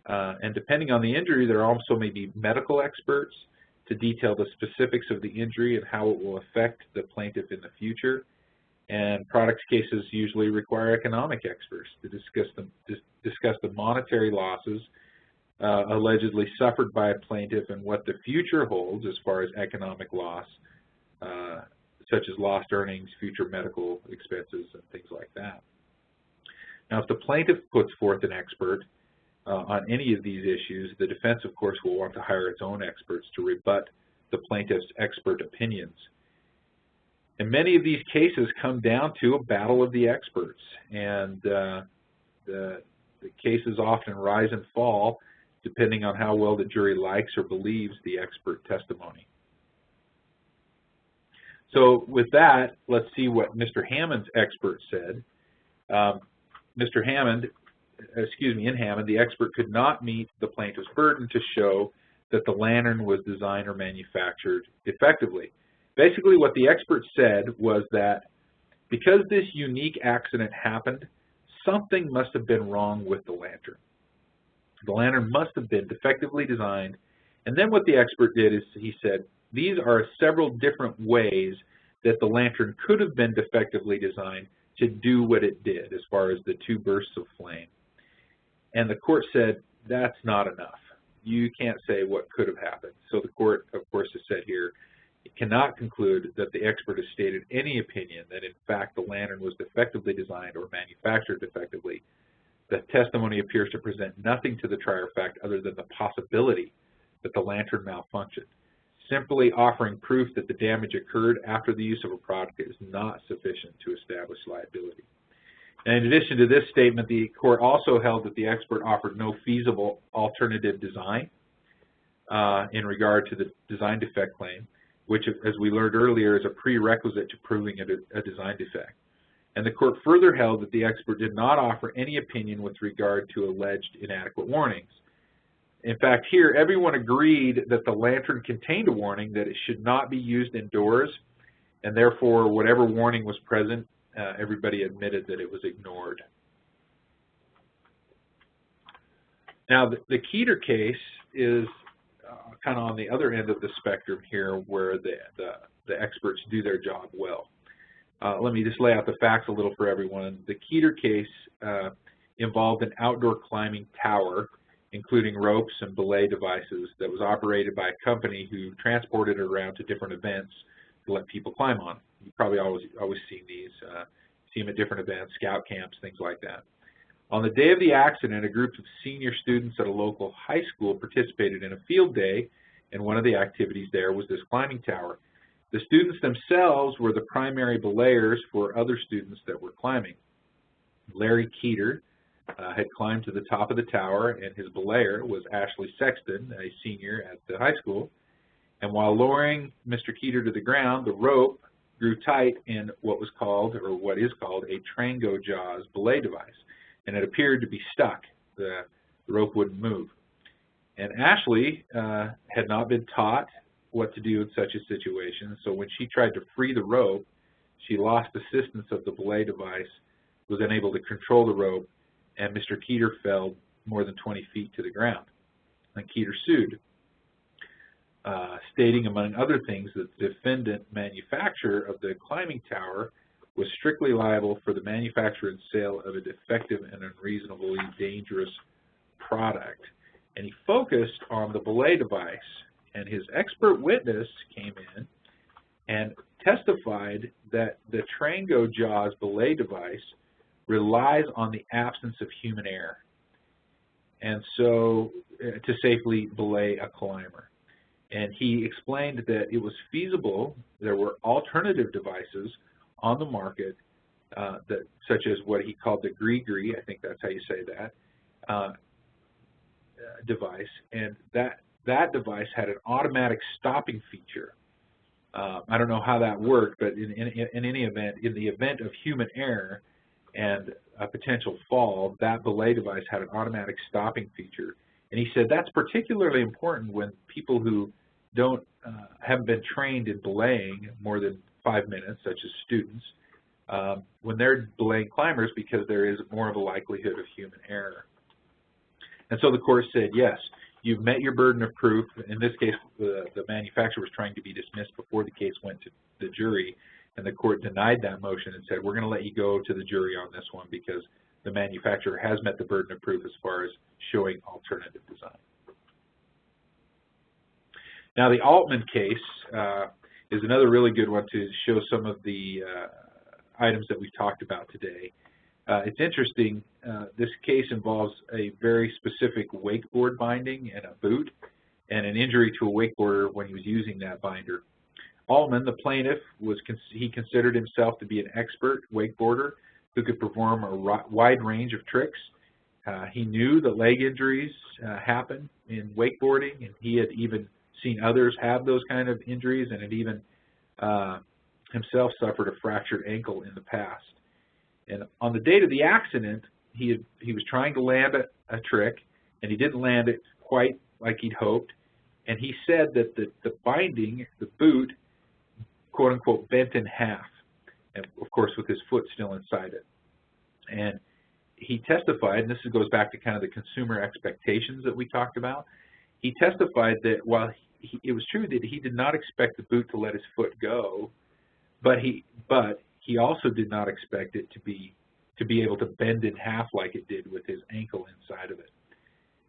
and depending on the injury, there also may be medical experts to detail the specifics of the injury and how it will affect the plaintiff in the future. And products cases usually require economic experts to discuss the monetary losses allegedly suffered by a plaintiff and what the future holds as far as economic loss, such as lost earnings, future medical expenses, and things like that. Now, if the plaintiff puts forth an expert on any of these issues, the defense, of course, will want to hire its own experts to rebut the plaintiff's expert opinions. And many of these cases come down to a battle of the experts, and the cases often rise and fall depending on how well the jury likes or believes the expert testimony. So with that, let's see what Mr. Hammond's expert said. Mr. Hammond, in Hammond, the expert could not meet the plaintiff's burden to show that the lantern was designed or manufactured effectively. Basically, what the expert said was that because this unique accident happened, something must have been wrong with the lantern. The lantern must have been defectively designed. And then what the expert did is he said, these are several different ways that the lantern could have been defectively designed to do what it did as far as the two bursts of flame. And the court said, that's not enough. You can't say what could have happened. So the court, of course, has said here, it cannot conclude that the expert has stated any opinion that, in fact, the lantern was defectively designed or manufactured defectively. The testimony appears to present nothing to the trier of fact other than the possibility that the lantern malfunctioned. Simply offering proof that the damage occurred after the use of a product is not sufficient to establish liability. And in addition to this statement, the court also held that the expert offered no feasible alternative design in regard to the design defect claim, which, as we learned earlier, is a prerequisite to proving a design defect. And the court further held that the expert did not offer any opinion with regard to alleged inadequate warnings. In fact, here, everyone agreed that the lantern contained a warning that it should not be used indoors, and therefore, whatever warning was present, everybody admitted that it was ignored. Now, the Keeter case is kind of on the other end of the spectrum here, where the experts do their job well. Let me just lay out the facts a little for everyone. The Keeter case involved an outdoor climbing tower, including ropes and belay devices, that was operated by a company who transported it around to different events to let people climb on. You've probably always seen these, see them at different events, scout camps, things like that. On the day of the accident, a group of senior students at a local high school participated in a field day, and one of the activities there was this climbing tower. The students themselves were the primary belayers for other students that were climbing. Larry Keeter had climbed to the top of the tower, and his belayer was Ashley Sexton, a senior at the high school. And while lowering Mr. Keeter to the ground, the rope grew tight in what is called a Trango Jaws belay device, and it appeared to be stuck. The rope wouldn't move. And Ashley had not been taught what to do in such a situation, so when she tried to free the rope, she lost assistance of the belay device, was unable to control the rope, and Mr. Keeter fell more than 20 feet to the ground. And Keeter sued, stating, among other things, that the defendant manufacturer of the climbing tower was strictly liable for the manufacture and sale of a defective and unreasonably dangerous product. And he focused on the belay device, and his expert witness came in and testified that the Trango Jaws belay device relies on the absence of human error, and so to safely belay a climber. And he explained that it was feasible, there were alternative devices on the market, such as what he called the Gree, I think that's how you say that, device, and that device had an automatic stopping feature. I don't know how that worked, but in any event, in the event of human error and a potential fall, that belay device had an automatic stopping feature. And he said that's particularly important when people who haven't been trained in belaying more than 5 minutes, such as students, when they're belaying climbers, because there is more of a likelihood of human error. And so the court said, yes, you've met your burden of proof. In this case, the manufacturer was trying to be dismissed before the case went to the jury, and the court denied that motion and said, we're going to let you go to the jury on this one because the manufacturer has met the burden of proof as far as showing alternative design. Now, the Altman case is another really good one to show some of the items that we've talked about today. It's interesting, this case involves a very specific wakeboard binding and a boot and an injury to a wakeboarder when he was using that binder. Altman, the plaintiff, he considered himself to be an expert wakeboarder who could perform a wide range of tricks. He knew that leg injuries happen in wakeboarding, and he had even seen others have those kind of injuries, and had even himself suffered a fractured ankle in the past. And on the date of the accident, he was trying to land a trick, and he didn't land it quite like he'd hoped. And he said that the binding, the boot, quote unquote, bent in half, and of course with his foot still inside it. And he testified, and this goes back to kind of the consumer expectations that we talked about. He testified that while it was true that he did not expect the boot to let his foot go, but he also did not expect it to be able to bend in half like it did with his ankle inside of it.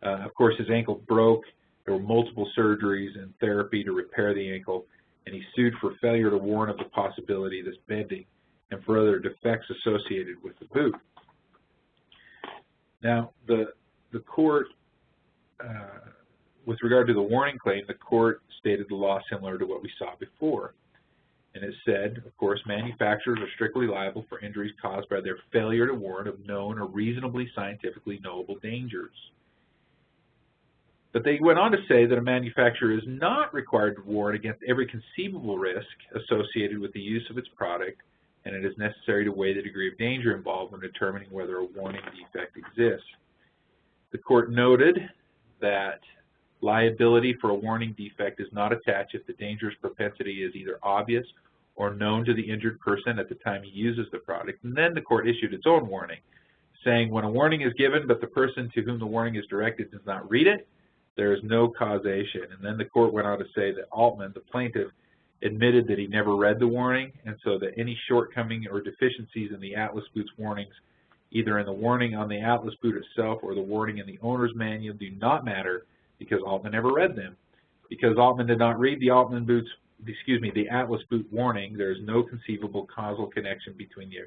Of course, his ankle broke. There were multiple surgeries and therapy to repair the ankle, and he sued for failure to warn of the possibility of this bending and for other defects associated with the boot. Now, the court, with regard to the warning claim, the court stated the law similar to what we saw before. And it said, of course, manufacturers are strictly liable for injuries caused by their failure to warn of known or reasonably scientifically knowable dangers. But they went on to say that a manufacturer is not required to warn against every conceivable risk associated with the use of its product, and it is necessary to weigh the degree of danger involved when determining whether a warning defect exists. The court noted that liability for a warning defect is not attached if the dangerous propensity is either obvious or known to the injured person at the time he uses the product. And then the court issued its own warning, saying when a warning is given but the person to whom the warning is directed does not read it, there is no causation. And then the court went on to say that Altman, the plaintiff, admitted that he never read the warning, and so that any shortcoming or deficiencies in the Atlas boot's warnings, either in the warning on the Atlas boot itself or the warning in the owner's manual, do not matter because Altman never read them. Because Altman did not read the the Atlas boot warning, there is no conceivable causal connection between the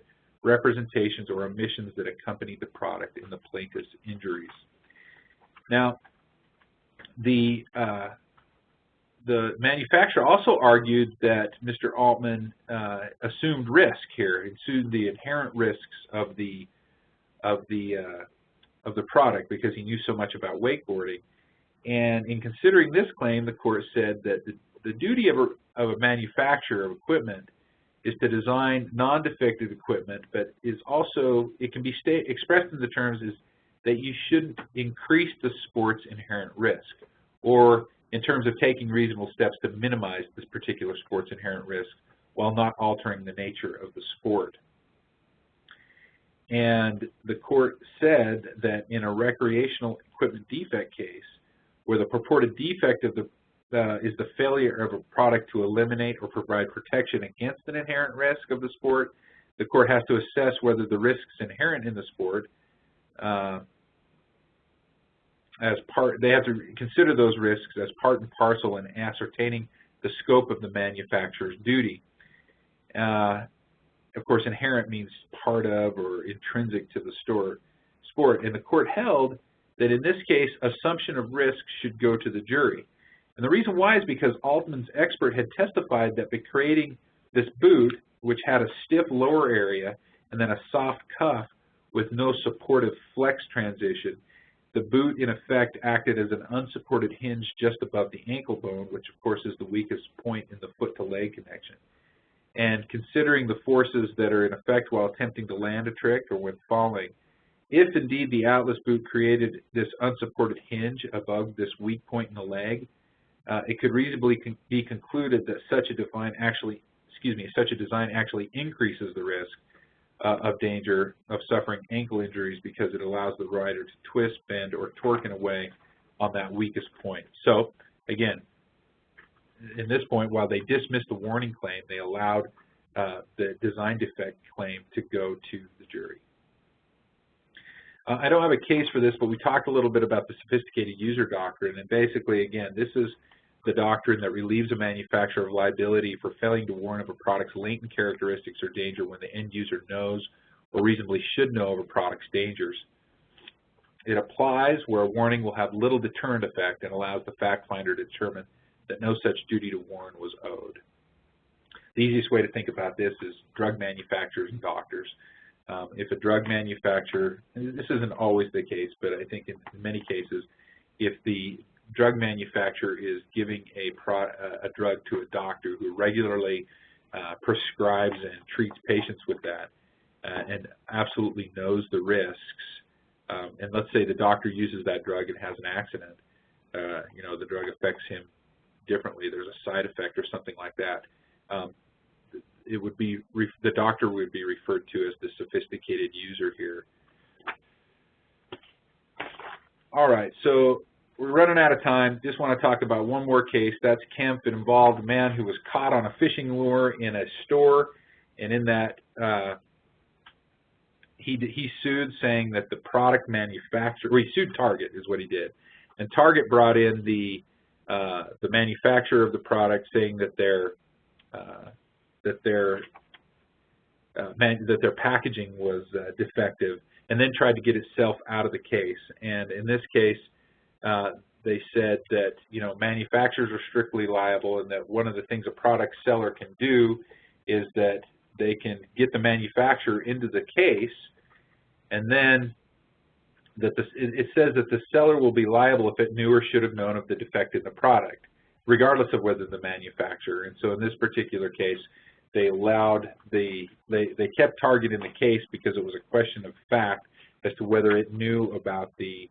representations or omissions that accompany the product in the plaintiff's injuries. Now, the manufacturer also argued that Mr. Altman assumed risk here, assumed the inherent risks of the product because he knew so much about wakeboarding. And in considering this claim, the court said that the duty of a manufacturer of equipment is to design non-defective equipment, but is also, it can be expressed in the terms is that you shouldn't increase the sport's inherent risk, or in terms of taking reasonable steps to minimize this particular sport's inherent risk while not altering the nature of the sport. And the court said that in a recreational equipment defect case, where the purported defect of is the failure of a product to eliminate or provide protection against an inherent risk of the sport, the court has to assess whether the risks inherent in the sport, they have to consider those risks as part and parcel in ascertaining the scope of the manufacturer's duty. Of course, inherent means part of or intrinsic to the sport. And the court held that in this case, assumption of risk should go to the jury. And the reason why is because Altman's expert had testified that by creating this boot, which had a stiff lower area and then a soft cuff with no supportive flex transition, the boot in effect acted as an unsupported hinge just above the ankle bone, which of course is the weakest point in the foot to leg connection. And considering the forces that are in effect while attempting to land a trick or when falling, if indeed the Atlas boot created this unsupported hinge above this weak point in the leg, it could reasonably be concluded that such a design actually increases the risk of danger of suffering ankle injuries because it allows the rider to twist, bend, or torque in a way on that weakest point. So, again, in this point, while they dismissed the warning claim, they allowed the design defect claim to go to the jury. I don't have a case for this, but we talked a little bit about the sophisticated user doctrine, and basically, again, this is the doctrine that relieves a manufacturer of liability for failing to warn of a product's latent characteristics or danger when the end user knows or reasonably should know of a product's dangers. It applies where a warning will have little deterrent effect and allows the fact finder to determine that no such duty to warn was owed. The easiest way to think about this is drug manufacturers and doctors. If a drug manufacturer, and this isn't always the case, but I think in many cases, if the drug manufacturer is giving a drug to a doctor who regularly prescribes and treats patients with that and absolutely knows the risks, and let's say the doctor uses that drug and has an accident, the drug affects him differently, there's a side effect or something like that, it would be, the doctor would be referred to as the sophisticated user here. All right, so we're running out of time. Just want to talk about one more case. That's Kemp. It involved a man who was caught on a fishing lure in a store, and in that he sued, saying that the product manufacturer, well, he sued Target is what he did, and Target brought in the manufacturer of the product, saying that their packaging was defective, and then tried to get itself out of the case. And in this case, they said that manufacturers are strictly liable, and that one of the things a product seller can do is that they can get the manufacturer into the case, and then that it says that the seller will be liable if it knew or should have known of the defect in the product, regardless of whether the manufacturer. And so in this particular case, they kept Target in the case because it was a question of fact as to whether it knew about the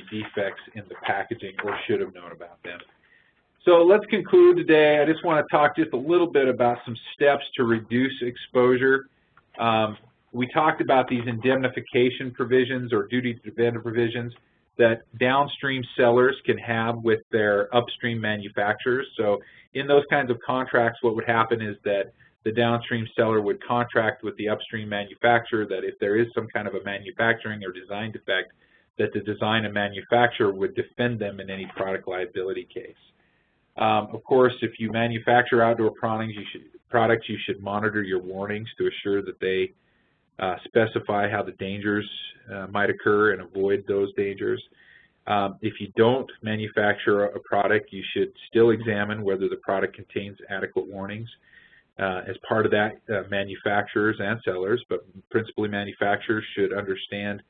defects in the packaging or should have known about them. So let's conclude today. I just want to talk just a little bit about some steps to reduce exposure. We talked about these indemnification provisions or duty to defend provisions that downstream sellers can have with their upstream manufacturers. So in those kinds of contracts, what would happen is that the downstream seller would contract with the upstream manufacturer that if there is some kind of a manufacturing or design defect, that the design and manufacturer would defend them in any product liability case. Of course, if you manufacture outdoor products, you should monitor your warnings to assure that they specify how the dangers might occur and avoid those dangers. If you don't manufacture a product, you should still examine whether the product contains adequate warnings. As part of that, manufacturers and sellers, but principally manufacturers, should understand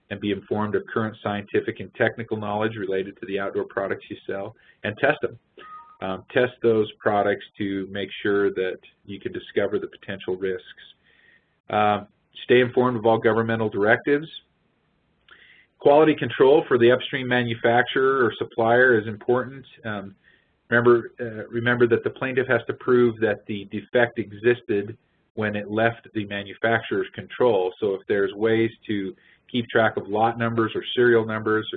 and be informed of current scientific and technical knowledge related to the outdoor products you sell, and test them. Test those products to make sure that you can discover the potential risks. Stay informed of all governmental directives. Quality control for the upstream manufacturer or supplier is important. Remember that the plaintiff has to prove that the defect existed when it left the manufacturer's control. So if there's ways to keep track of lot numbers or serial numbers,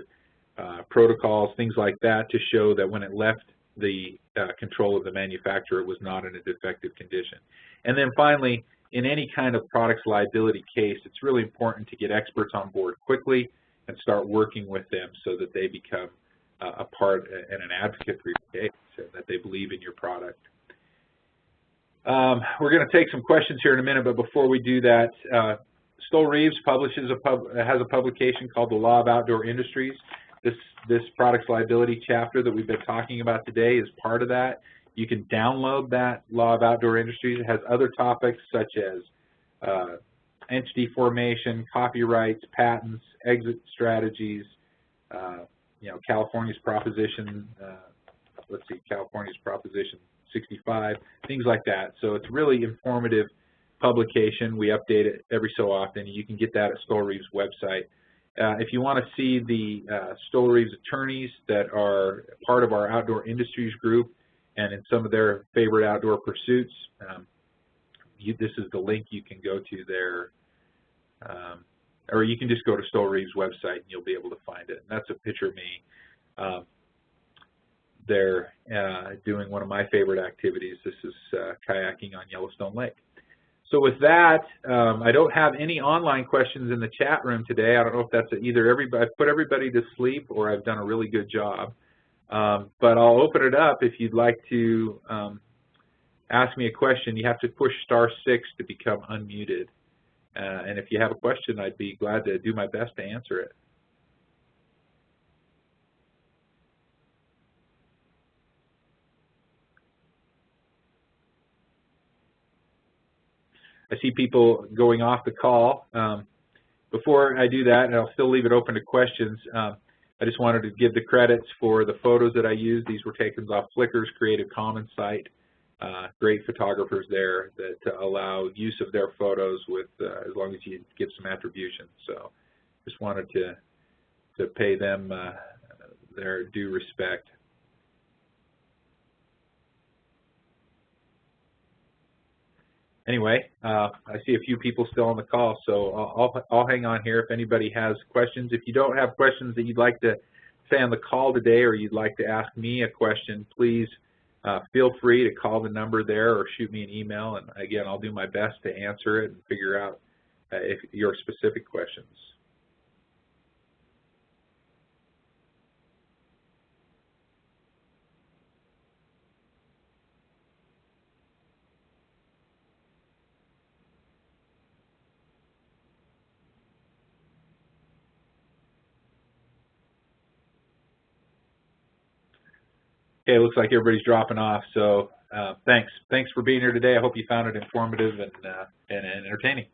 protocols, things like that, to show that when it left the control of the manufacturer, it was not in a defective condition. And then finally, in any kind of products liability case, it's really important to get experts on board quickly and start working with them so that they become a part and an advocate for your case, and that they believe in your product. We're going to take some questions here in a minute, but before we do that, Stoel Rives has a publication called The Law of Outdoor Industries. This products liability chapter that we've been talking about today is part of that. You can download that Law of Outdoor Industries. It has other topics such as entity formation, copyrights, patents, exit strategies, California's Proposition, California's Proposition 65, things like that. So it's really informative publication. We update it every so often. You can get that at Stoel Rives' website. If you want to see the Stoel Rives attorneys that are part of our outdoor industries group and in some of their favorite outdoor pursuits, this is the link you can go to there. Or you can just go to Stoel Rives' website and you'll be able to find it. And that's a picture of me. They're doing one of my favorite activities. This is kayaking on Yellowstone Lake. So with that, I don't have any online questions in the chat room today. I don't know if that's either I've put everybody to sleep or I've done a really good job. But I'll open it up if you'd like to ask me a question. You have to push *6 to become unmuted. And if you have a question, I'd be glad to do my best to answer it. I see people going off the call. Before I do that, and I'll still leave it open to questions, I just wanted to give the credits for the photos that I used. These were taken off Flickr's Creative Commons site. Great photographers there that allow use of their photos with as long as you give some attribution. So just wanted to pay them their due respect. Anyway, I see a few people still on the call, so I'll hang on here if anybody has questions. If you don't have questions that you'd like to say on the call today, or you'd like to ask me a question, please feel free to call the number there or shoot me an email, and again, I'll do my best to answer it and figure out if your specific questions. Okay, it looks like everybody's dropping off, so thanks. Thanks for being here today. I hope you found it informative and entertaining.